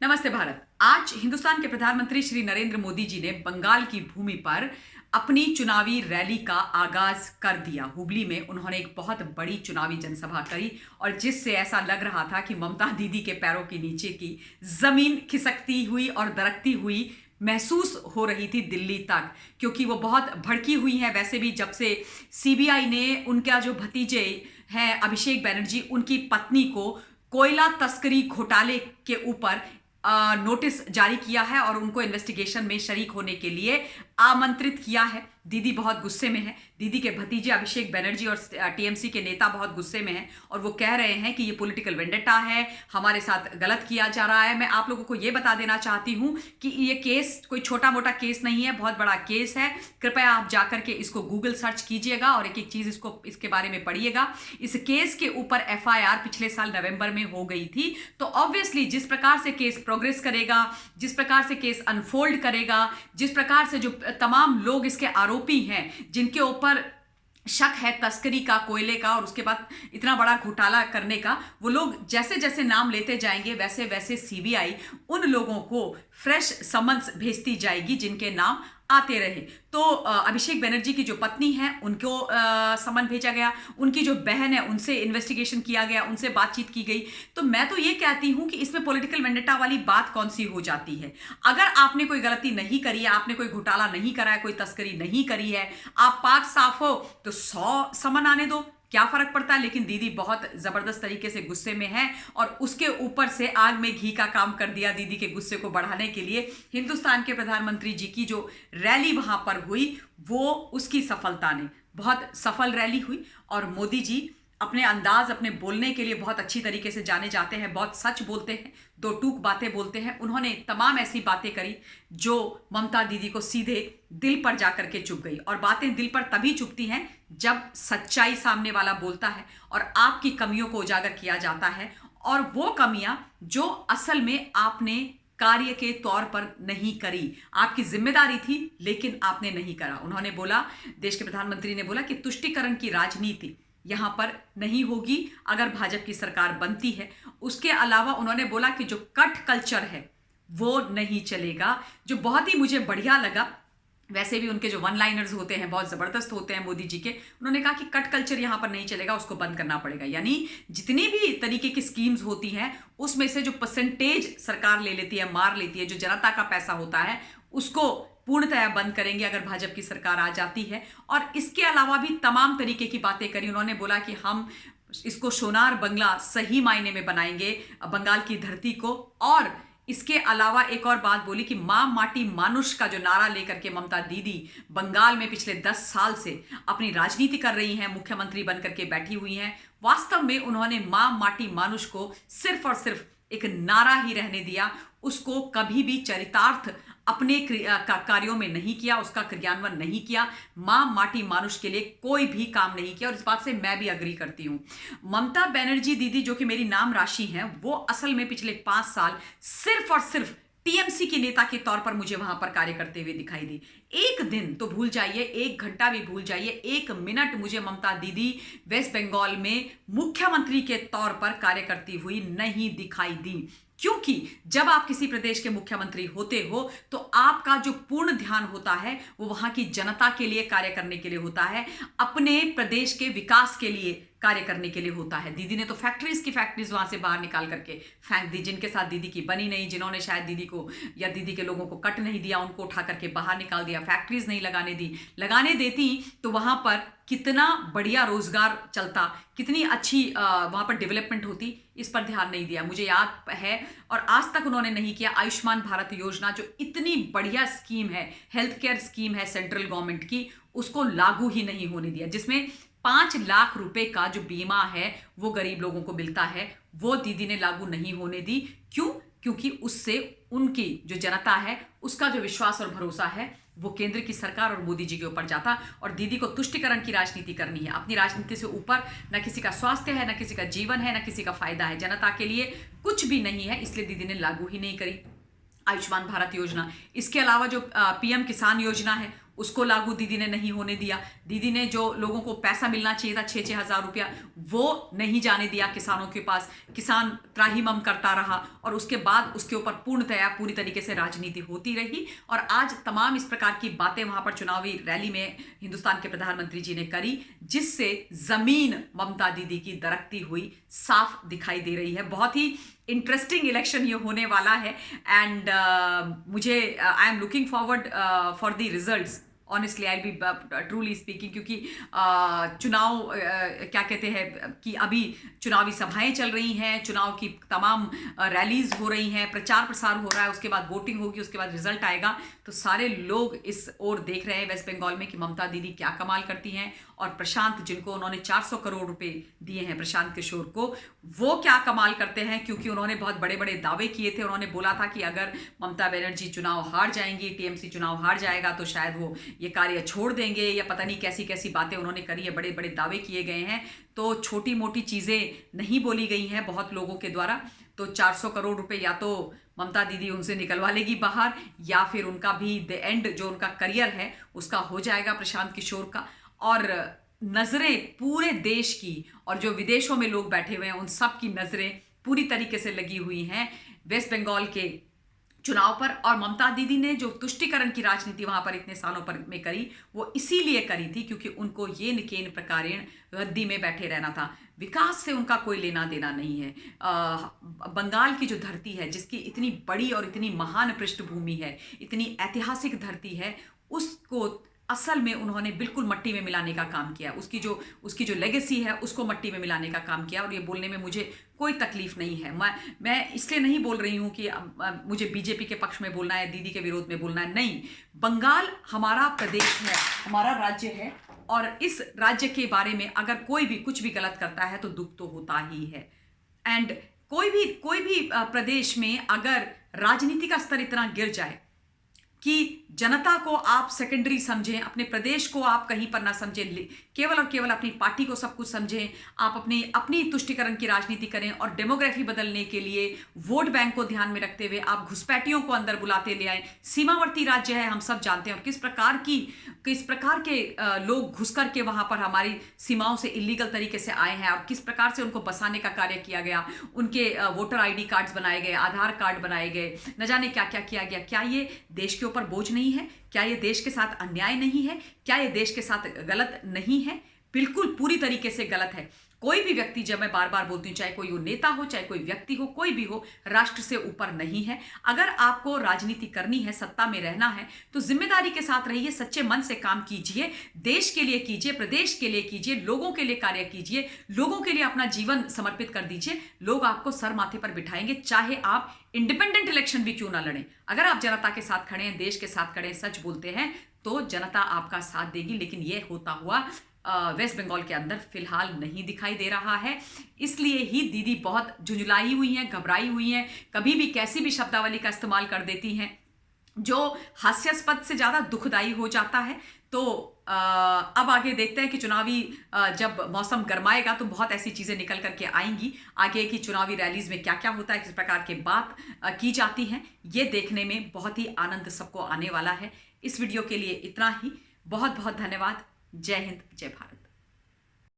नमस्ते भारत। आज हिंदुस्तान के प्रधानमंत्री श्री नरेंद्र मोदी जी ने बंगाल की भूमि पर अपनी चुनावी रैली का आगाज कर दिया। हुबली में उन्होंने एक बहुत बड़ी चुनावी जनसभा करी और जिससे ऐसा लग रहा था कि ममता दीदी के पैरों के नीचे की जमीन खिसकती हुई और दरकती हुई महसूस हो रही थी दिल्ली तक, क्योंकि वो बहुत भड़की हुई हैं। वैसे भी जब से सीबीआई ने उनका जो भतीजे हैं अभिषेक बनर्जी, उनकी पत्नी को कोयला तस्करी घोटाले के ऊपर नोटिस जारी किया है और उनको इन्वेस्टिगेशन में शरीक होने के लिए आमंत्रित किया है। दीदी बहुत गुस्से में है। दीदी के भतीजे अभिषेक बनर्जी और टीएमसी के नेता बहुत गुस्से में हैं और वो कह रहे हैं कि ये पॉलिटिकल वेंडेटा है, हमारे साथ गलत किया जा रहा है। मैं आप लोगों को ये बता देना चाहती हूँ कि ये केस कोई छोटा मोटा केस नहीं है, बहुत बड़ा केस है। कृपया आप जाकर के इसको गूगल सर्च कीजिएगा और एक एक चीज इसके बारे में पढ़िएगा। इस केस के ऊपर एफआईआर पिछले साल नवंबर में हो गई थी। तो ऑब्वियसली जिस प्रकार से केस प्रोग्रेस करेगा, जिस प्रकार से केस अनफोल्ड करेगा, जिस प्रकार से जो तमाम लोग इसके आरोपी हैं जिनके ऊपर शक है तस्करी का, कोयले का और उसके बाद इतना बड़ा घोटाला करने का, वो लोग जैसे जैसे नाम लेते जाएंगे वैसे वैसे सीबीआई उन लोगों को फ्रेश समन्स भेजती जाएगी जिनके नाम आते रहे। तो अभिषेक बनर्जी की जो पत्नी है उनको समन भेजा गया, उनकी जो बहन है उनसे इन्वेस्टिगेशन किया गया, उनसे बातचीत की गई। तो मैं तो ये कहती हूं कि इसमें पॉलिटिकल वेंडेटा वाली बात कौन सी हो जाती है। अगर आपने कोई गलती नहीं करी है, आपने कोई घोटाला नहीं करा है, कोई तस्करी नहीं करी है, आप पाक साफ हो तो 100 समन आने दो, क्या फर्क पड़ता है। लेकिन दीदी बहुत जबरदस्त तरीके से गुस्से में है और उसके ऊपर से आग में घी का काम कर दिया। दीदी के गुस्से को बढ़ाने के लिए हिंदुस्तान के प्रधानमंत्री जी की जो रैली वहां पर हुई वो उसकी सफलता ने बहुत सफल रैली हुई। और मोदी जी अपने अंदाज, अपने बोलने के लिए बहुत अच्छी तरीके से जाने जाते हैं, बहुत सच बोलते हैं, दो टूक बातें बोलते हैं। उन्होंने तमाम ऐसी बातें करी जो ममता दीदी को सीधे दिल पर जाकर के चुभ गई। और बातें दिल पर तभी चुभती हैं जब सच्चाई सामने वाला बोलता है और आपकी कमियों को उजागर किया जाता है, और वो कमियां जो असल में आपने कार्य के तौर पर नहीं करी, आपकी जिम्मेदारी थी लेकिन आपने नहीं करा। उन्होंने बोला, देश के प्रधानमंत्री ने बोला कि तुष्टीकरण की राजनीति यहां पर नहीं होगी अगर भाजपा की सरकार बनती है। उसके अलावा उन्होंने बोला कि जो कट कल्चर है वो नहीं चलेगा, जो बहुत ही मुझे बढ़िया लगा। वैसे भी उनके जो वन लाइनर्स होते हैं बहुत जबरदस्त होते हैं मोदी जी के। उन्होंने कहा कि कट कल्चर यहां पर नहीं चलेगा, उसको बंद करना पड़ेगा। यानी जितनी भी तरीके की स्कीम्स होती हैं उसमें से जो परसेंटेज सरकार ले लेती है, मार लेती है, जो जनता का पैसा होता है, उसको पूर्णतः बंद करेंगे अगर भाजपा की सरकार आ जाती है। और इसके अलावा भी तमाम तरीके की बातें करी। उन्होंने बोला कि हम इसको सोनार बंगला सही मायने में बनाएंगे बंगाल की धरती को। और इसके अलावा एक और बात बोली कि मां माटी मानुष का जो नारा लेकर के ममता दीदी बंगाल में पिछले 10 साल से अपनी राजनीति कर रही हैं, मुख्यमंत्री बनकर के बैठी हुई हैं। वास्तव में उन्होंने मां माटी मानुष को सिर्फ और सिर्फ एक नारा ही रहने दिया, उसको कभी भी चरितार्थ अपने कार्यों में नहीं किया, उसका क्रियान्वयन नहीं किया। मां माटी मानुष के लिए कोई भी काम नहीं किया और इस बात से मैं भी अग्री करती हूं। ममता बनर्जी दीदी जो कि मेरी नाम राशि हैं, वो असल में पिछले 5 साल सिर्फ और सिर्फ टीएमसी के नेता के तौर पर मुझे वहां पर कार्य करते हुए दिखाई दी। एक दिन तो भूल जाइए, 1 घंटा भी भूल जाइए, 1 मिनट मुझे ममता दीदी वेस्ट बंगाल में मुख्यमंत्री के तौर पर कार्य करती हुई नहीं दिखाई दी। क्योंकि जब आप किसी प्रदेश के मुख्यमंत्री होते हो तो आपका जो पूर्ण ध्यान होता है वो वहां की जनता के लिए कार्य करने के लिए होता है, अपने प्रदेश के विकास के लिए कार्य करने के लिए होता है। दीदी ने तो फैक्ट्रीज वहां से बाहर निकाल करके फेंक दी, जिनके साथ दीदी की बनी नहीं, जिन्होंने शायद दीदी को या दीदी के लोगों को कट नहीं दिया, उनको उठा करके बाहर निकाल दिया। फैक्ट्रीज नहीं लगाने दी, लगाने देती तो वहां पर कितना बढ़िया रोजगार चलता, कितनी अच्छी वहां पर डेवलपमेंट होती। इस पर ध्यान नहीं दिया, मुझे याद है, और आज तक उन्होंने नहीं किया। आयुष्मान भारत योजना जो इतनी बढ़िया स्कीम है, हेल्थ केयर स्कीम है सेंट्रल गवर्नमेंट की, उसको लागू ही नहीं होने दिया। जिसमें 5 लाख रुपए का जो बीमा है वो गरीब लोगों को मिलता है, वो दीदी ने लागू नहीं होने दी। क्यों? क्योंकि उससे उनकी जो जनता है उसका जो विश्वास और भरोसा है वो केंद्र की सरकार और मोदी जी के ऊपर जाता। और दीदी को तुष्टीकरण की राजनीति करनी है, अपनी राजनीति से ऊपर न किसी का स्वास्थ्य है, न किसी का जीवन है, न किसी का फायदा है, जनता के लिए कुछ भी नहीं है। इसलिए दीदी ने लागू ही नहीं करी आयुष्मान भारत योजना। इसके अलावा जो पीएम किसान योजना है उसको लागू दीदी ने नहीं होने दिया। दीदी ने जो लोगों को पैसा मिलना चाहिए था 6-6 हज़ार रुपया, वो नहीं जाने दिया किसानों के पास। किसान त्राहिमाम करता रहा और उसके बाद उसके ऊपर पूर्णतया पूरी तरीके से राजनीति होती रही। और आज तमाम इस प्रकार की बातें वहां पर चुनावी रैली में हिंदुस्तान के प्रधानमंत्री जी ने करी, जिससे जमीन ममता दीदी की दरकती हुई साफ दिखाई दे रही है। बहुत ही इंटरेस्टिंग इलेक्शन ये होने वाला है एंड मुझे I am looking forward for the results. Honestly I B truly speaking, क्योंकि चुनाव क्या कहते हैं कि अभी चुनावी सभाएं चल रही हैं, चुनाव की तमाम रैलीज हो रही हैं, प्रचार प्रसार हो रहा है, उसके बाद वोटिंग होगी, उसके बाद रिजल्ट आएगा। तो सारे लोग इस ओर देख रहे हैं वेस्ट बंगाल में कि ममता दीदी क्या कमाल करती हैं, और प्रशांत जिनको उन्होंने 400 करोड़ रुपए दिए हैं प्रशांत किशोर को, वो क्या कमाल करते हैं, क्योंकि उन्होंने बहुत बड़े बड़े दावे किए थे। उन्होंने बोला था कि अगर ममता बनर्जी चुनाव हार जाएंगी, टीएमसी चुनाव हार जाएगा तो शायद वो ये कार्य छोड़ देंगे, या पता नहीं कैसी कैसी बातें उन्होंने करी है, बड़े बड़े दावे किए गए हैं। तो छोटी मोटी चीज़ें नहीं बोली गई हैं बहुत लोगों के द्वारा। तो 400 करोड़ रुपए या तो ममता दीदी उनसे निकलवा लेगी बाहर, या फिर उनका भी द एंड जो उनका करियर है उसका हो जाएगा प्रशांत किशोर का। और नज़रें पूरे देश की और जो विदेशों में लोग बैठे हुए हैं उन सब की नज़रें पूरी तरीके से लगी हुई हैं वेस्ट बंगाल के चुनाव पर। और ममता दीदी ने जो तुष्टीकरण की राजनीति वहां पर इतने सालों पर में करी, वो इसीलिए करी थी क्योंकि उनको ये निकेन प्रकारेण गद्दी में बैठे रहना था। विकास से उनका कोई लेना देना नहीं है। बंगाल की जो धरती है, जिसकी इतनी बड़ी और इतनी महान पृष्ठभूमि है, इतनी ऐतिहासिक धरती है, उसको असल में उन्होंने बिल्कुल मट्टी में मिलाने का काम किया। उसकी जो लेगेसी है उसको मट्टी में मिलाने का काम किया। और ये बोलने में मुझे कोई तकलीफ नहीं है। मैं इसलिए नहीं बोल रही हूँ कि मुझे बीजेपी के पक्ष में बोलना है, दीदी के विरोध में बोलना है, नहीं। बंगाल हमारा प्रदेश है, हमारा राज्य है, और इस राज्य के बारे में अगर कोई भी कुछ भी गलत करता है तो दुख तो होता ही है। एंड कोई भी प्रदेश में अगर राजनीति का स्तर इतना गिर जाए कि जनता को आप सेकेंडरी समझें, अपने प्रदेश को आप कहीं पर ना समझें, केवल और केवल अपनी पार्टी को सब कुछ समझें, आप अपनी तुष्टीकरण की राजनीति करें और डेमोग्राफी बदलने के लिए वोट बैंक को ध्यान में रखते हुए आप घुसपैठियों को अंदर बुलाते ले आए। सीमावर्ती राज्य है, हम सब जानते हैं, और किस प्रकार के लोग घुस करके वहां पर हमारी सीमाओं से इलीगल तरीके से आए हैं और किस प्रकार से उनको बसाने का कार्य किया गया। उनके वोटर ID कार्ड्स बनाए गए, आधार कार्ड बनाए गए, न जाने क्या क्या किया गया। क्या ये देश के ऊपर बोझ नहीं है? क्या ये देश के साथ अन्याय नहीं है? क्या ये देश के साथ गलत नहीं है? बिल्कुल पूरी तरीके से गलत है। कोई भी व्यक्ति, जब मैं बार बार बोलती हूँ, चाहे कोई वो नेता हो, चाहे कोई व्यक्ति हो, कोई भी हो, राष्ट्र से ऊपर नहीं है। अगर आपको राजनीति करनी है, सत्ता में रहना है, तो जिम्मेदारी के साथ रहिए, सच्चे मन से काम कीजिए, देश के लिए कीजिए, प्रदेश के लिए कीजिए, लोगों के लिए कार्य कीजिए, लोगों के लिए अपना जीवन समर्पित कर दीजिए। लोग आपको सर माथे पर बिठाएंगे, चाहे आप इंडिपेंडेंट इलेक्शन भी क्यों ना लड़ें। अगर आप जनता के साथ खड़े हैं, देश के साथ खड़े हैं, सच बोलते हैं, तो जनता आपका साथ देगी। लेकिन यह होता हुआ वेस्ट बंगाल के अंदर फिलहाल नहीं दिखाई दे रहा है। इसलिए ही दीदी बहुत झुंझुलाई हुई हैं, घबराई हुई हैं, कभी भी कैसी भी शब्दावली का इस्तेमाल कर देती हैं जो हास्यास्पद से ज़्यादा दुखदाई हो जाता है। तो अब आगे देखते हैं कि चुनावी जब मौसम गर्माएगा तो बहुत ऐसी चीज़ें निकल करके आएंगी आगे की चुनावी रैलीज में क्या क्या होता है, किस प्रकार के बात की जाती हैं, ये देखने में बहुत ही आनंद सबको आने वाला है। इस वीडियो के लिए इतना ही। बहुत बहुत धन्यवाद। जय हिंद, जय भारत।